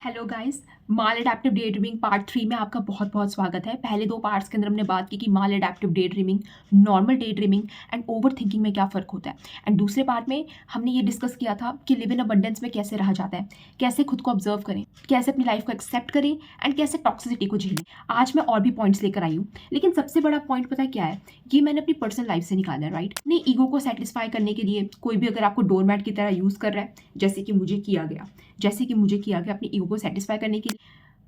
Hello guys, माल adaptive day dreaming part 3 में आपका बहुत बहुत स्वागत है। पहले 2 पार्ट्स के अंदर हमने बात की कि maladaptive day dreaming, normal day dreaming and over thinking में क्या फ़र्क होता है। एंड दूसरे पार्ट में हमने ये डिस्कस किया था कि लिव इन अबंडेंस में कैसे रहा जाता है, कैसे खुद को ऑब्जर्व करें, कैसे अपनी लाइफ को एक्सेप्ट करें एंड कैसे टॉक्सिसिटी को झेलें। आज मैं और भी पॉइंट्स लेकर आई हूँ, लेकिन सबसे बड़ा पॉइंट पता है क्या है? ये मैंने अपनी पर्सनल लाइफ से निकाला है, राइट? अपने ईगो को सेटिस्फाई करने के लिए कोई भी अगर आपको डोरमैट की तरह यूज़ कर रहा है, जैसे कि मुझे किया गया अपनी ईगो को सेटिस्फाई करने के लिए,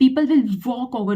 people will walk over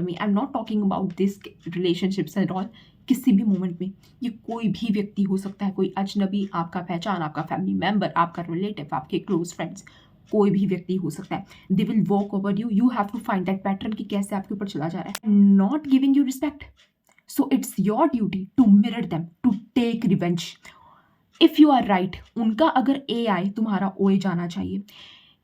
me, I'm not talking about this relationships and all। किसी भी मोमेंट में ये कोई भी व्यक्ति हो सकता है, कोई अजनबी, आपका पहचान, आपका फैमिली मेंबर, आपका रिलेटिव, आपके क्लोज फ्रेंड्स, कोई भी व्यक्ति हो सकता है। They will walk over you, you have to find that pattern कि कैसे आपके ऊपर चला जा रहा है। Not giving you respect, so it's your duty to mirror them, to take revenge. If you are right, उनका अगर AI तुम्हारा OA जाना चाहिए।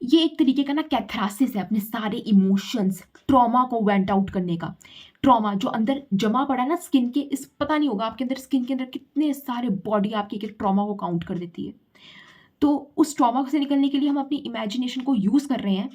ये एक तरीके का ना कैथारसिस है, अपने सारे इमोशंस, ट्रॉमा को वेंट आउट करने का। ट्रॉमा जो अंदर जमा पड़ा ना स्किन के, इस पता नहीं होगा आपके अंदर स्किन के अंदर कितने सारे बॉडी आपके एक ट्रॉमा को काउंट कर देती है। तो उस ट्रॉमा से निकलने के लिए हम अपनी इमेजिनेशन को यूज़ कर रहे हैं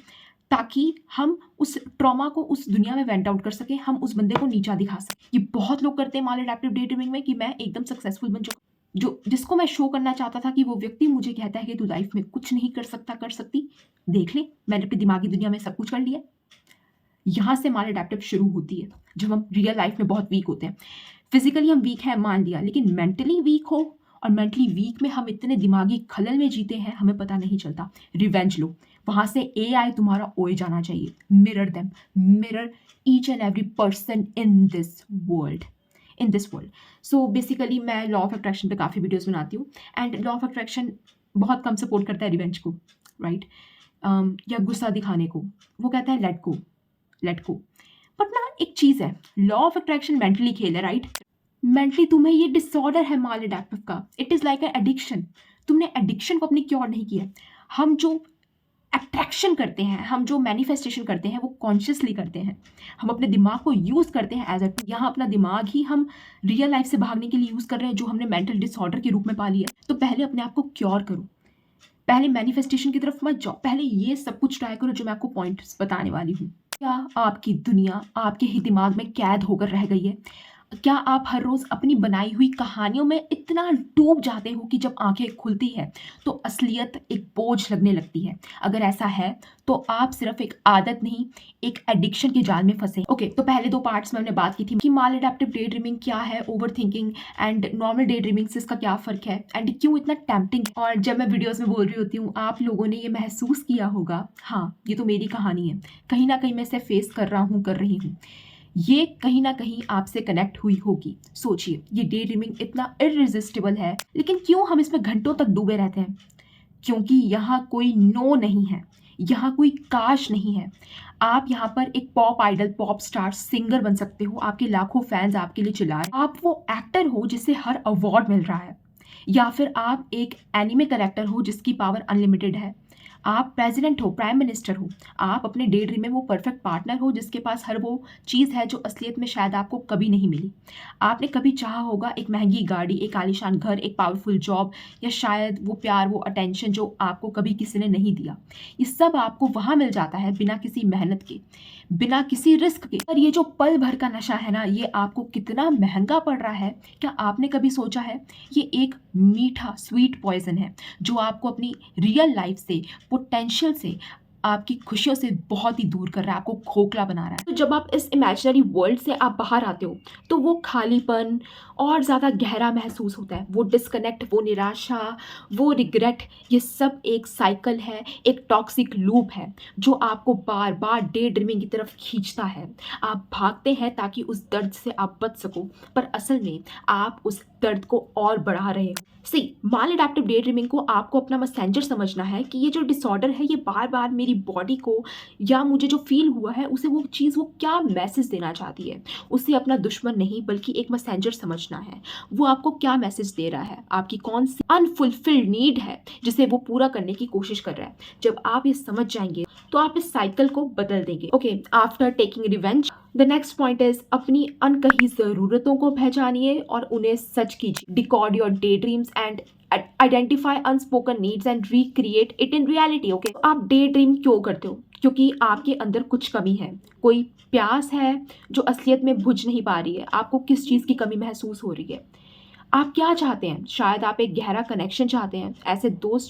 ताकि हम उस ट्रॉमा को उस दुनिया में वेंट आउट कर सकें, हम उस बंदे को नीचा दिखा सकें। ये बहुत लोग करते हैं माल एडेप्टिव डे ड्रीमिंग में कि मैं एकदम सक्सेसफुल बन चुका, जो जिसको मैं शो करना चाहता था कि वो व्यक्ति मुझे कहता है कि तू लाइफ में कुछ नहीं कर सकता, कर सकती, देख ले मैंने अपनी दिमागी दुनिया में सब कुछ कर लिया। यहाँ से माल एडेप्टिव शुरू होती है, जब हम रियल लाइफ में बहुत वीक होते हैं। फिजिकली हम वीक हैं मान लिया, लेकिन मेंटली वीक हो और मेंटली वीक में हम इतने दिमागी खलल में जीते हैं, हमें पता नहीं चलता। रिवेंज लो, वहाँ से AI तुम्हारा OA जाना चाहिए। Mirror them, mirror each and every person in this world. So basically मैं लॉ ऑफ अट्रैक्शन पे काफ़ी वीडियोस बनाती हूँ, एंड लॉ ऑफ अट्रैक्शन बहुत कम सपोर्ट करता है रिवेंज को, राइट? या गुस्सा दिखाने को। वो कहता है लेट गो। बट ना एक चीज़ है, लॉ ऑफ अट्रैक्शन मेंटली खेल है, राइट? मेंटली तुम्हें ये डिसऑर्डर है माल एडेप्टिव का, it is like an addiction. तुमने एडिक्शन को अपनी क्योर नहीं किया। हम जो अट्रैक्शन करते हैं, हम जो मैनिफेस्टेशन करते हैं, वो कॉन्शियसली करते हैं। हम अपने दिमाग को यूज़ करते हैं एज यहाँ अपना दिमाग ही हम रियल लाइफ से भागने के लिए यूज़ कर रहे हैं, जो हमने मेंटल डिसऑर्डर के रूप में पा लिया। तो पहले अपने आप को क्योर करो, पहले मैनिफेस्टेशन की तरफ मत जाओ, पहले ये सब कुछ ट्राई करो जो मैं आपको पॉइंट्स बताने वाली हूँ। क्या आपकी दुनिया आपके ही दिमाग में कैद होकर रह गई है? क्या आप हर रोज़ अपनी बनाई हुई कहानियों में इतना डूब जाते हो कि जब आंखें खुलती है तो असलियत एक बोझ लगने लगती है? अगर ऐसा है तो आप सिर्फ एक आदत नहीं, एक एडिक्शन के जाल में फंसे। ओके, तो पहले 2 पार्ट्स में हमने बात की थी कि माल एडेप्टिव डे ड्रीमिंग क्या है, over thinking and normal day dreaming से इसका क्या फ़र्क है एंड क्यों इतना टेम्पटिंग। और जब मैं वीडियोज़ में बोल रही होती हूँ, आप लोगों ने ये महसूस किया होगा, हाँ ये तो मेरी कहानी है, कहीं ना कहीं मैं इसे फेस कर रही हूँ, ये कहीं ना कहीं आपसे कनेक्ट हुई होगी। सोचिए, ये डे ड्रीमिंग इतना इररेजिस्टिबल है, लेकिन क्यों हम इसमें घंटों तक डूबे रहते हैं? क्योंकि यहाँ कोई नो नहीं है, यहाँ कोई काश नहीं है। आप यहाँ पर एक pop idol, pop star, singer बन सकते हो, आपके लाखों फैंस आपके लिए चिल्ला रहे हैं। आप वो एक्टर हो जिसे हर अवार्ड मिल रहा है, या फिर आप एक एनिमे करेक्टर हो जिसकी पावर अनलिमिटेड है। आप प्रेसिडेंट हो, प्राइम मिनिस्टर हो, आप अपने डे ड्रीम में वो परफेक्ट पार्टनर हो जिसके पास हर वो चीज़ है जो असलियत में शायद आपको कभी नहीं मिली। आपने कभी चाहा होगा एक महंगी गाड़ी, एक आलीशान घर, एक पावरफुल जॉब, या शायद वो प्यार, वो अटेंशन जो आपको कभी किसी ने नहीं दिया। ये सब आपको वहाँ मिल जाता है बिना किसी मेहनत के, बिना किसी रिस्क के। और ये जो पल भर का नशा है ना, ये आपको कितना महंगा पड़ रहा है, क्या आपने कभी सोचा है? ये एक मीठा स्वीट पॉइजन है जो आपको अपनी रियल लाइफ से, पोटेंशियल से, आपकी खुशियों से बहुत ही दूर कर रहा है, आपको खोखला बना रहा है। तो जब आप इस इमेजिनरी वर्ल्ड से आप बाहर आते हो तो वो खालीपन और ज़्यादा गहरा महसूस होता है। वो डिस्कनेक्ट, वो निराशा, वो रिग्रेट, ये सब एक साइकिल है, एक टॉक्सिक लूप है जो आपको बार बार डे ड्रीमिंग की तरफ खींचता है। आप भागते हैं ताकि उस दर्द से आप बच सको, पर असल में आप उस दर्द को और बढ़ा रहे हो। माल एडेप्टिव डे ड्रीमिंग को आपको अपना मैसेंजर समझना है कि ये जो डिसऑर्डर है, ये बार बार मेरी बॉडी को या मुझे जो फील हुआ है उसे वो चीज़ वो क्या मैसेज देना चाहती है। उसे अपना दुश्मन नहीं बल्कि एक मैसेंजर समझना है। वो आपको क्या मैसेज दे रहा है, आपकी कौन सी अनफुलफिल्ड नीड है जिसे वो पूरा करने की कोशिश कर रहा है। जब आप ये समझ जाएंगे तो आप इस साइकिल को बदल देंगे। Okay, after taking revenge, the next point is अपनी अनकही ज़रूरतों को पहचानिए और उन्हें सच कीजिए। Decode your day dreams and identify unspoken needs and recreate it in reality. Okay, आप डे ड्रीम क्यों करते हो? क्योंकि आपके अंदर कुछ कमी है, कोई प्यास है जो असलियत में बुझ नहीं पा रही है। आपको किस चीज़ की कमी महसूस हो रही है? आप क्या चाहते हैं? शायद आप एक गहरा कनेक्शन चाहते हैं, ऐसे दोस्त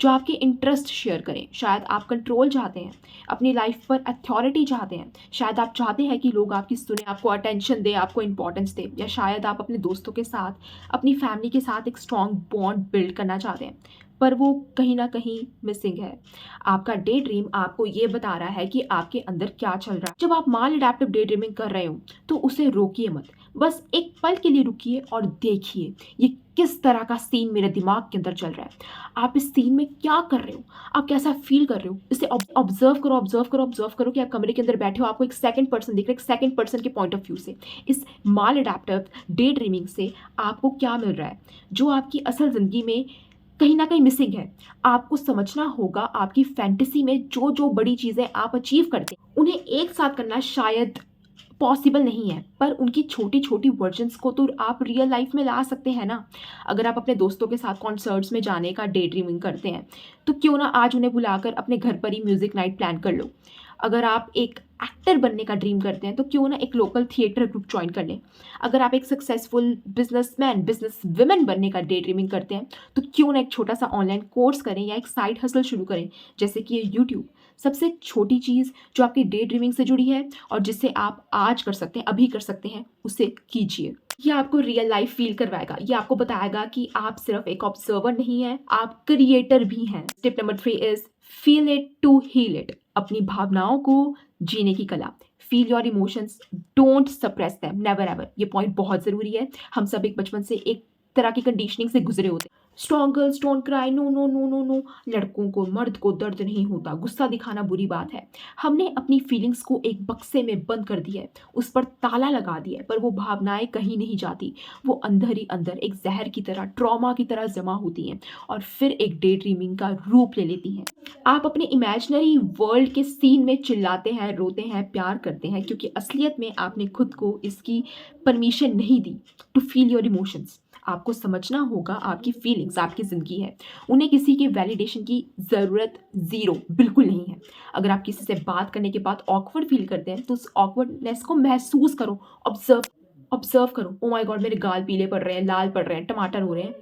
जो आपके इंटरेस्ट शेयर करें। शायद आप कंट्रोल चाहते हैं, अपनी लाइफ पर अथॉरिटी चाहते हैं। शायद आप चाहते हैं कि लोग आपकी सुने, आपको अटेंशन दे, आपको इंपॉर्टेंस दे। या शायद आप अपने दोस्तों के साथ, अपनी फैमिली के साथ एक स्ट्रॉन्ग बॉन्ड बिल्ड करना चाहते हैं, पर वो कहीं ना कहीं मिसिंग है। आपका डे ड्रीम आपको ये बता रहा है कि आपके अंदर क्या चल रहा है। जब आप माल अडेप्टिव डे ड्रीमिंग कर रहे हो तो उसे रोकिए मत, बस एक पल के लिए रुकिए और देखिए ये किस तरह का सीन मेरे दिमाग के अंदर चल रहा है। आप इस सीन में क्या कर रहे हो, आप कैसा फील कर रहे हो, इसे ऑब्जर्व करो, ऑब्जर्व करो, ऑब्जर्व करो कि आप कमरे के अंदर बैठे हो, आपको एक सेकंड पर्सन दिख रहा है, एक सेकंड पर्सन के पॉइंट ऑफ व्यू से। इस माल अडेप्टिव डे ड्रीमिंग से आपको क्या मिल रहा है जो आपकी असल जिंदगी में कहीं ना कहीं मिसिंग है। आपको समझना होगा आपकी फैंटेसी में जो जो बड़ी चीज़ें आप अचीव करते हैं उन्हें एक साथ करना शायद पॉसिबल नहीं है, पर उनकी छोटी छोटी वर्जन्स को तो आप रियल लाइफ में ला सकते हैं ना। अगर आप अपने दोस्तों के साथ कॉन्सर्ट्स में जाने का डे ड्रीमिंग करते हैं तो क्यों ना आज उन्हें बुलाकर अपने घर पर ही म्यूजिक नाइट प्लान कर लो। अगर आप एक एक्टर बनने का ड्रीम करते हैं तो क्यों ना एक लोकल थिएटर ग्रुप ज्वाइन कर लें। अगर आप एक सक्सेसफुल बिजनेसमैन, बिजनेस वुमेन बनने का डे ड्रीमिंग करते हैं तो क्यों ना एक छोटा सा ऑनलाइन कोर्स करें या एक साइड हसल शुरू करें, जैसे कि ये यूट्यूब। सबसे छोटी चीज़ जो आपकी डे ड्रीमिंग से जुड़ी है और जिससे आप आज कर सकते हैं, अभी कर सकते हैं, उसे कीजिए। ये आपको रियल लाइफ फील करवाएगा। ये आपको बताएगा कि आप सिर्फ एक ऑब्जर्वर नहीं हैं, आप क्रिएटर भी हैं। Step number 3 is feel it to heal it. अपनी भावनाओं को जीने की कला। Feel your emotions, don't suppress them, never ever. ये पॉइंट बहुत ज़रूरी है। हम सब एक बचपन से एक तरह की कंडीशनिंग से गुजरे होते हैं। Strong girls don't cry, no no no no no. लड़कों को, मर्द को दर्द नहीं होता, गुस्सा दिखाना बुरी बात है। हमने अपनी फीलिंग्स को एक बक्से में बंद कर दिया है, उस पर ताला लगा दिया है, पर वो भावनाएं कहीं नहीं जाती। वो अंदर ही अंदर एक जहर की तरह, ट्रॉमा की तरह जमा होती हैं और फिर एक डे ड्रीमिंग का रूप ले लेती हैं। आप अपने इमेजिनरी वर्ल्ड के सीन में चिल्लाते हैं, रोते हैं, प्यार करते हैं, क्योंकि असलियत में आपने खुद को इसकी परमिशन नहीं दी टू फील योर इमोशंस। आपको समझना होगा आपकी फीलिंग्स आपकी ज़िंदगी है, उन्हें किसी के वैलिडेशन की ज़रूरत ज़ीरो बिल्कुल नहीं है। अगर आप किसी से बात करने के बाद ऑकवर्ड फील करते हैं तो उस ऑकवर्डनेस को महसूस करो, ऑब्जर्व ऑब्जर्व करो। ओ माय गॉड, मेरे गाल पीले पड़ रहे हैं, लाल पड़ रहे हैं, टमाटर हो रहे हैं।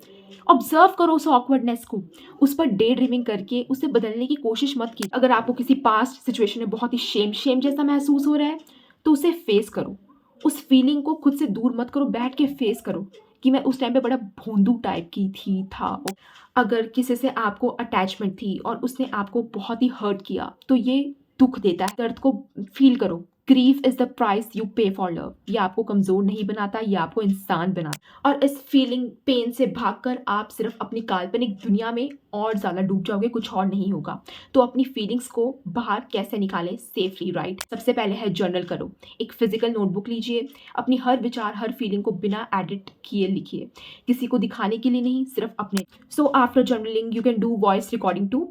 ऑब्जर्व करो उस ऑकवर्डनेस को, उस पर डे ड्रीमिंग करके उसे बदलने की कोशिश मत कीजिए। अगर आपको किसी पास्ट सिचुएशन में बहुत ही शेम शेम जैसा महसूस हो रहा है तो उसे फेस करो। उस फीलिंग को खुद से दूर मत करो, बैठ के फेस करो कि मैं उस टाइम पे बड़ा भोंदू टाइप की थी था। अगर किसी से आपको अटैचमेंट थी और उसने आपको बहुत ही हर्ट किया तो ये दुख देता है, दर्द को फील करो। Grief is the price you पे फॉर लव। ये आपको कमजोर नहीं बनाता, ये आपको इंसान बनाता। और इस फीलिंग पेन से भागकर आप सिर्फ अपनी काल्पनिक दुनिया में और ज्यादा डूब जाओगे, कुछ और नहीं होगा। तो अपनी फीलिंग्स को बाहर कैसे निकालें सेफली, राइट? सबसे पहले है जर्नल करो। एक फिजिकल नोटबुक लीजिए, अपनी हर विचार, हर फीलिंग को बिना एडिट किए लिखिए, किसी को दिखाने के लिए नहीं, सिर्फ अपने। So after journaling you can do voice recording too.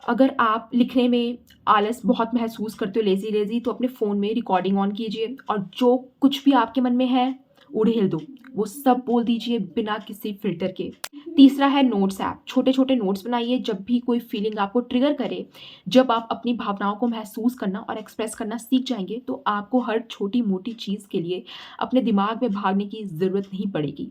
अगर आप लिखने में आलस बहुत महसूस करते हो, लेजी लेजी, तो अपने फ़ोन में रिकॉर्डिंग ऑन कीजिए और जो कुछ भी आपके मन में है उड़ेल दो, वो सब बोल दीजिए बिना किसी फिल्टर के। तीसरा है नोट्स ऐप। छोटे छोटे नोट्स बनाइए जब भी कोई फीलिंग आपको ट्रिगर करे। जब आप अपनी भावनाओं को महसूस करना और एक्सप्रेस करना सीख जाएंगे तो आपको हर छोटी मोटी चीज़ के लिए अपने दिमाग में भागने की ज़रूरत नहीं पड़ेगी।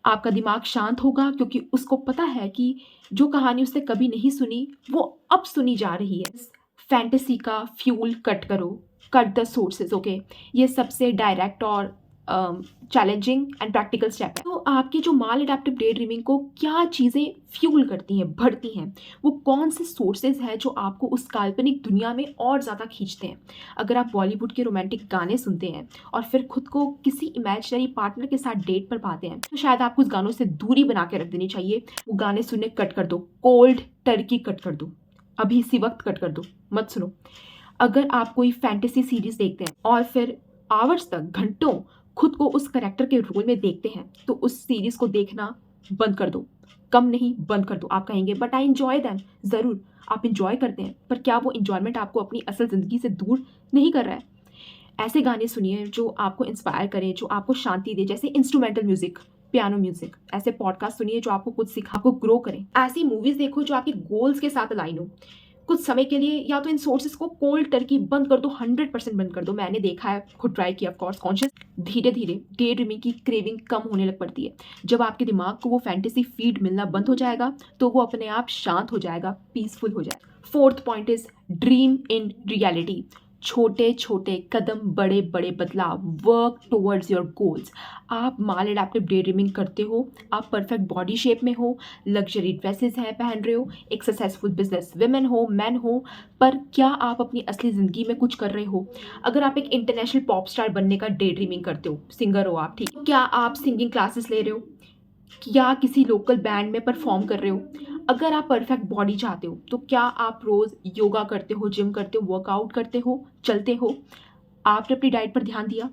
आपका दिमाग शांत होगा क्योंकि उसको पता है कि जो कहानी उसने कभी नहीं सुनी वो अब सुनी जा रही है। फैंटेसी का फ्यूल कट करो, कट द सोर्सेज। ओके, ये सबसे डायरेक्ट और चैलेंजिंग एंड प्रैक्टिकल स्टेप है। तो आपकी जो माल अडेप्टिव डे ड्रीमिंग को क्या चीज़ें फ्यूल करती हैं, भरती हैं, वो कौन से सोर्सेज हैं जो आपको उस काल्पनिक दुनिया में और ज़्यादा खींचते हैं? अगर आप बॉलीवुड के रोमांटिक गाने सुनते हैं और फिर खुद को किसी इमेजिनरी पार्टनर के साथ डेट पर पाते हैं तो शायद आपको उस गानों से दूरी बना के रख देनी चाहिए। वो गाने सुनने कट कर दो, कोल्ड टर्की कट कर दो, अभी इसी वक्त कट कर दो, मत सुनो। अगर आप कोई फैंटेसी सीरीज देखते हैं और फिर आवर्स तक, घंटों खुद को उस करेक्टर के रोल में देखते हैं तो उस सीरीज को देखना बंद कर दो, कम नहीं बंद कर दो। आप कहेंगे बट आई एंजॉय दैम। ज़रूर आप इंजॉय करते हैं, पर क्या वो इंजॉयमेंट आपको अपनी असल ज़िंदगी से दूर नहीं कर रहा है? ऐसे गाने सुनिए जो आपको इंस्पायर करें, जो आपको शांति दे, जैसे इंस्ट्रूमेंटल म्यूजिक, पियानो म्यूजिक। ऐसे पॉडकास्ट सुनिए जो आपको कुछ सिखा, आपको ग्रो करें। ऐसी मूवीज देखो जो आपके गोल्स के साथ अलाइन हो। कुछ समय के लिए या तो इन सोर्सेज को कोल्ड टर्की बंद कर दो, 100% बंद कर दो। मैंने देखा है, खुद ट्राई किया, ऑफकोर्स कॉन्शियस। धीरे धीरे डे ड्रीमिंग की क्रेविंग कम होने लग पड़ती है। जब आपके दिमाग को वो फैंटेसी फीड मिलना बंद हो जाएगा तो वो अपने आप शांत हो जाएगा, पीसफुल हो जाएगा। Fourth point is dream in reality. छोटे छोटे कदम, बड़े बड़े बदलाव, वर्क टुवर्ड्स योर गोल्स। आप माल एडेप्टिव डे ड्रीमिंग करते हो, आप परफेक्ट बॉडी शेप में हो, लग्जरी ड्रेसेस हैं पहन रहे हो, एक सक्सेसफुल बिजनेस वुमेन हो, मैन हो, पर क्या आप अपनी असली ज़िंदगी में कुछ कर रहे हो? अगर आप एक इंटरनेशनल पॉप स्टार बनने का डे ड्रीमिंग करते हो, सिंगर हो आप, ठीक, क्या आप सिंगिंग क्लासेस ले रहे हो या किसी लोकल बैंड में परफॉर्म कर रहे हो? अगर आप परफेक्ट बॉडी चाहते हो तो क्या आप रोज़ योगा करते हो, जिम करते हो, वर्कआउट करते हो, चलते हो? आपने अपनी डाइट पर ध्यान दिया?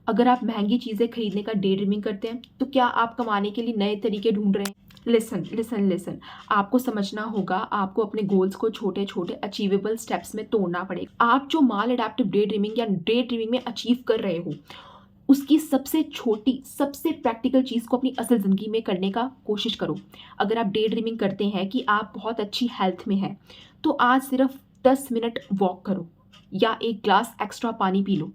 अगर आप महंगी चीज़ें खरीदने का डे ड्रीमिंग करते हैं तो क्या आप कमाने के लिए नए तरीके ढूंढ रहे हैं? लिसन लिसन लिसन, आपको समझना होगा, आपको अपने गोल्स को छोटे छोटे अचीवेबल स्टेप्स में तोड़ना पड़ेगा। आप जो माल एडेप्टिव डे ड्रीमिंग या डे ड्रीमिंग में अचीव कर रहे हो, उसकी सबसे छोटी, सबसे प्रैक्टिकल चीज़ को अपनी असल ज़िंदगी में करने का कोशिश करो। अगर आप डे ड्रीमिंग करते हैं कि आप बहुत अच्छी हेल्थ में हैं, तो आज सिर्फ 10 मिनट वॉक करो या एक ग्लास एक्स्ट्रा पानी पी लो।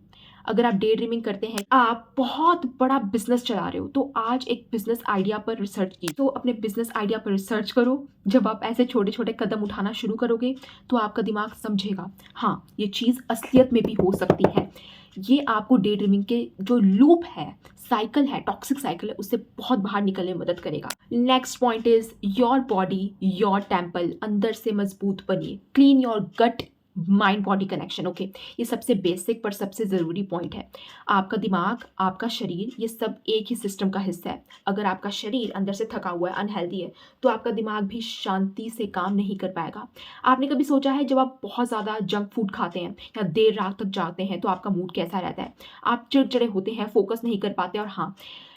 अगर आप डे ड्रीमिंग करते हैं, आप बहुत बड़ा बिजनेस चला रहे हो, तो आज एक बिजनेस आइडिया पर रिसर्च की, तो अपने बिजनेस आइडिया पर रिसर्च करो। जब आप ऐसे छोटे छोटे कदम उठाना शुरू करोगे तो आपका दिमाग समझेगा, हाँ ये चीज़ असलियत में भी हो सकती है। ये आपको डे ड्रीमिंग के जो लूप है, साइकिल है, टॉक्सिक साइकिल है, उससे बहुत बाहर निकलने में मदद करेगा। Next point is your body your temple. अंदर से मजबूत बनिए। Clean your gut mind body connection. Okay, ये सबसे बेसिक पर सबसे ज़रूरी पॉइंट है। आपका दिमाग, आपका शरीर, ये सब एक ही सिस्टम का हिस्सा है। अगर आपका शरीर अंदर से थका हुआ है, अनहेल्दी है, तो आपका दिमाग भी शांति से काम नहीं कर पाएगा। आपने कभी सोचा है जब आप बहुत ज़्यादा जंक फूड खाते हैं या देर रात तक जागते हैं तो आपका मूड कैसा रहता है? आप चिड़चिड़े होते हैं, फोकस नहीं कर पाते, और हाँ,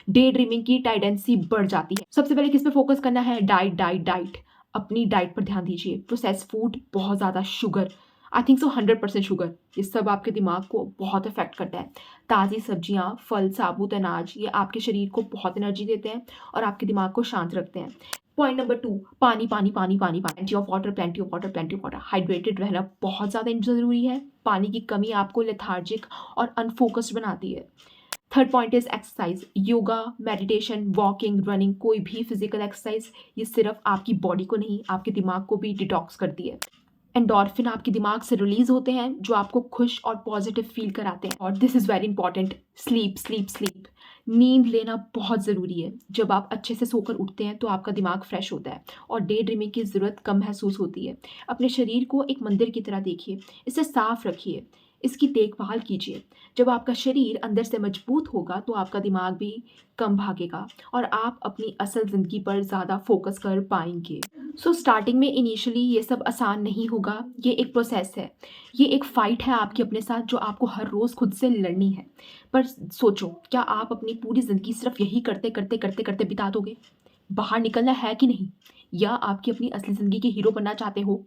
डे ड्रीमिंग की टेंडेंसी बढ़ जाती है। सबसे पहले किस पे फोकस करना है? Diet diet diet. अपनी डाइट पर ध्यान दीजिए। प्रोसेस फूड, बहुत ज़्यादा sugar, I think so 100% sugar, ये सब आपके दिमाग को बहुत इफेक्ट करता है। ताज़ी सब्जियां, फल, साबुत अनाज, ये आपके शरीर को बहुत एनर्जी देते हैं और आपके दिमाग को शांत रखते हैं। पॉइंट नंबर 2, पानी पानी पानी पानी पानी। Plenty of water, plenty of water, plenty of water. Hydrated रहना बहुत ज़्यादा ज़रूरी है। पानी की कमी आपको लेथार्जिक और अनफोकस्ड बनाती है। Third point is exercise. Yoga, meditation, walking, running, कोई भी फिजिकल एक्सरसाइज, ये सिर्फ आपकी बॉडी को नहीं, आपके दिमाग को भी डिटॉक्स करती है। एंडोर्फिन आपके दिमाग से रिलीज होते हैं जो आपको खुश और पॉजिटिव फील कराते हैं। और this is very important, sleep sleep sleep. नींद लेना बहुत ज़रूरी है। जब आप अच्छे से सोकर उठते हैं तो आपका दिमाग फ्रेश होता है और डे ड्रीमिंग की ज़रूरत कम महसूस होती है। अपने शरीर को एक मंदिर की तरह देखिए, इसे साफ रखिए, इसकी देखभाल कीजिए। जब आपका शरीर अंदर से मजबूत होगा तो आपका दिमाग भी कम भागेगा और आप अपनी असल ज़िंदगी पर ज़्यादा फोकस कर पाएंगे। सो स्टार्टिंग में इनिशियली ये सब आसान नहीं होगा, ये एक प्रोसेस है, ये एक फ़ाइट है आपके अपने साथ जो आपको हर रोज़ खुद से लड़नी है। पर सोचो, क्या आप अपनी पूरी ज़िंदगी सिर्फ यही करते करते करते करते बिता दोगे? बाहर निकलना है कि नहीं? या आपकी अपनी असली ज़िंदगी के हीरो बनना चाहते हो?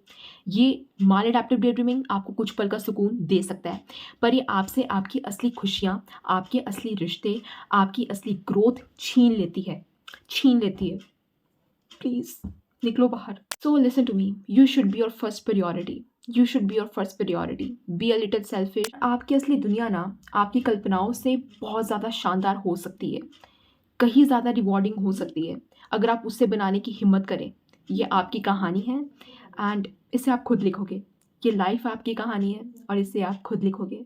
ये माल एडेप्टिव डे ड्रीमिंग आपको कुछ पल का सुकून दे सकता है, पर ये आपसे आपकी असली खुशियाँ, आपके असली रिश्ते, आपकी असली ग्रोथ छीन लेती है, छीन लेती है। प्लीज़ निकलो बाहर। So listen to me, you should be your first priority. You should be your first priority. Be a little selfish. आपकी असली दुनिया ना आपकी कल्पनाओं से बहुत ज़्यादा शानदार हो सकती है, कहीं ज़्यादा रिवॉर्डिंग हो सकती है, अगर आप उससे बनाने की हिम्मत करें। ये आपकी कहानी है एंड इसे आप खुद लिखोगे। ये लाइफ आपकी कहानी है और इसे आप खुद लिखोगे।